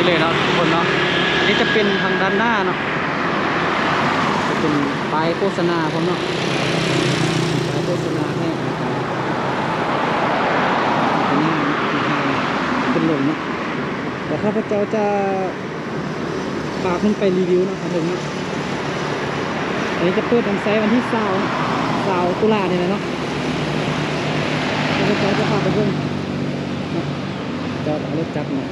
นี่เลยเนาะทุกคนเนาะอันนี้จะเป็นทางด้านหน้าเนาะจะเป็นป้ายโฆษณาผมเนาะป้ายโฆษณาให้เป็นหน้าเป็นลมเนาะเดี๋ยวข้าพเจ้าจะพาขึ้นไปรีวิวนะครับผมเนาะอันนี้จะเปิดวันไซต์วันที่20ตุลาเนี่ยเนาะข้าพเจ้าจะพาไปเพิ่มจะเอารถจักรเนาะ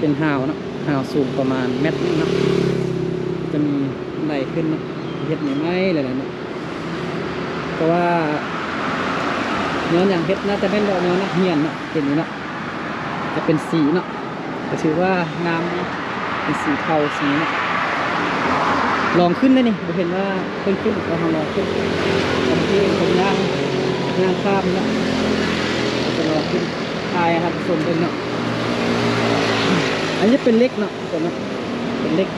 เป็นหาวเนาะหาวสูงประมาณเมตรเนาะจะมีไหลขึ้นเนาะเห็ดไหมอะไรเนาะเพราะว่าเนื้ออย่างเห็ดน่าจะเป็นเนื้อนักเหียนเนาะเห็นนี้เนาะจะเป็นสีเนาะแต่ถือว่างามเป็นสีเทาสีเนาะลองขึ้นได้นี่เราเห็นว่าขึ้นเราลองขึ้นตอนที่ผมย่างข้ามเนาะเราจะลองขึ้นทายครับส่วนเป็นเนาะอันนี้เป็นเล็กเนาะส่วนเนาะเป็นเล็ก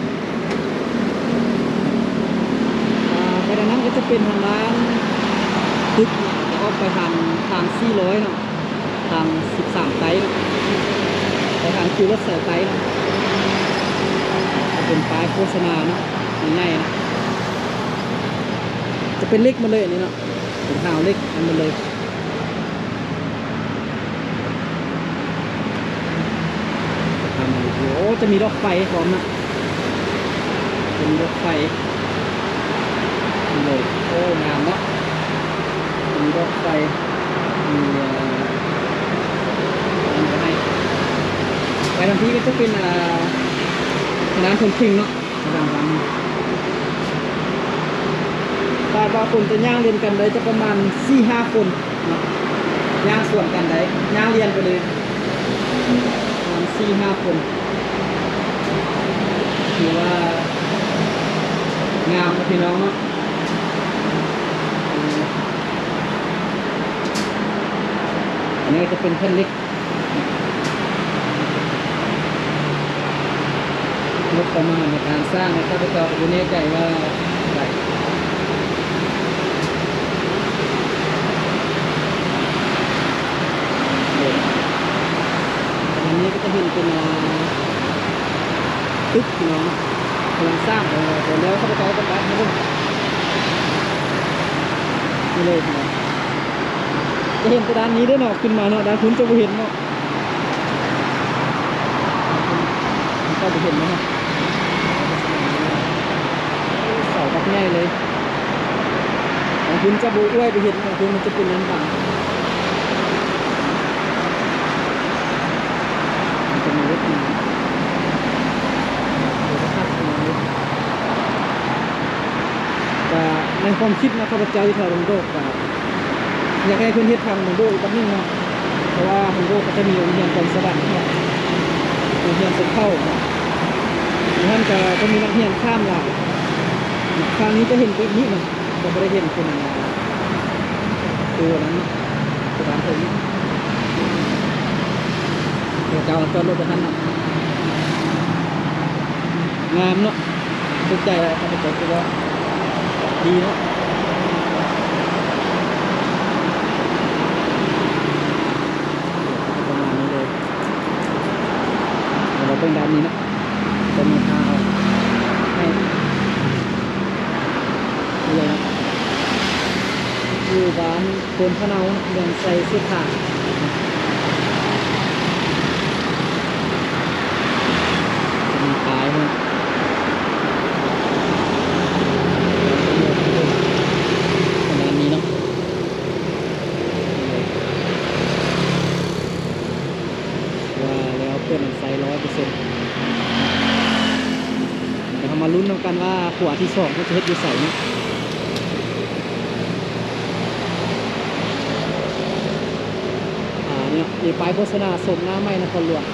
ไปดังนั้นก็จะเป็นทางร้านตึกแล้วก็ไปทาง400เนาะทาง13ไตต์ไปทางคิวรถสายไตต์เนาะจะเป็นป้ายโฆษณาเนาะง่ายๆนะจะเป็นเล็กมาเลยอันนี้เนาะเป็นข่าวเล็กอันมาเลยโอ้จะมีรถไฟพร้อมนะจะมีรถไฟเลยโอ้งามเนาะมีรถไฟมีให้ไปทางที่ก็จะเป็นร้านคนคิงเนาะร้านตาบาคนจะย่างเรียนกันเลยจะประมาณ 4-5 คนเนาะย่างส่วนกันได้ย่างเรียนไปเลยประมาณ 4-5 คนถือว่างามพี่น้องเนาะอันนี้จะเป็นแผ่นเล็กงบประมาณในการสร้างนะครับก็อยู่ในใจว่าอะไรอันนี้ก็จะเห็นเป็นตึกเนาะกำลังสร้างแล้วข้าพเจ้าต้องการให้ดูนี่เลยครับจะเห็นแต่ด้านนี้ด้วยเนาะขึ้นมาเนาะด้านคุณจะไม่เห็นเนาะก็จะเห็นเนาะเสาตักง่ายเลยของคุณจะบูด้วยไปเห็นของคุณมันจะเป็นนั้นบังมันจะมีรถมาแต่ในความคิดนะข้าพเจ้าที่ทำลงโลกแบบอยากให้คนที่ทำลงโลกอีกนิดนึงเนาะเพราะว่าลงโลกก็จะมีโรงเรียนกองสวรรค์เนาะโรงเรียนเซ็นเข้าท่านจะมีนักเรียนข้ามหลายคราวนี้จะเห็นแบบนี้มันจะไม่ได้เห็นเป็นตัวนั้นตัวนั้นตัวนี้เดี๋ยวจะเอาตัวรถไปท่านเนาะงามเนาะถูกใจเลยท่านผู้ชมคือว่าดีเนาะประมาณนี้เลยเราต้องด้านนี้นะจะมีทางให้เลยอยู่บ้านโคนพะเนาเมืองใส่เสื้อผ้าจะมีปลายมั้ยประมาณนี้เนาะว่าแล้วเพื่อนใส่100%เดี๋ยวมาลุ้นกันว่าขวดที่2ก็จะเฮ็ดอยู่ใส่เนาะเนี่ยมีป้ายโฆษณาสมหน้าไม้นครหลวง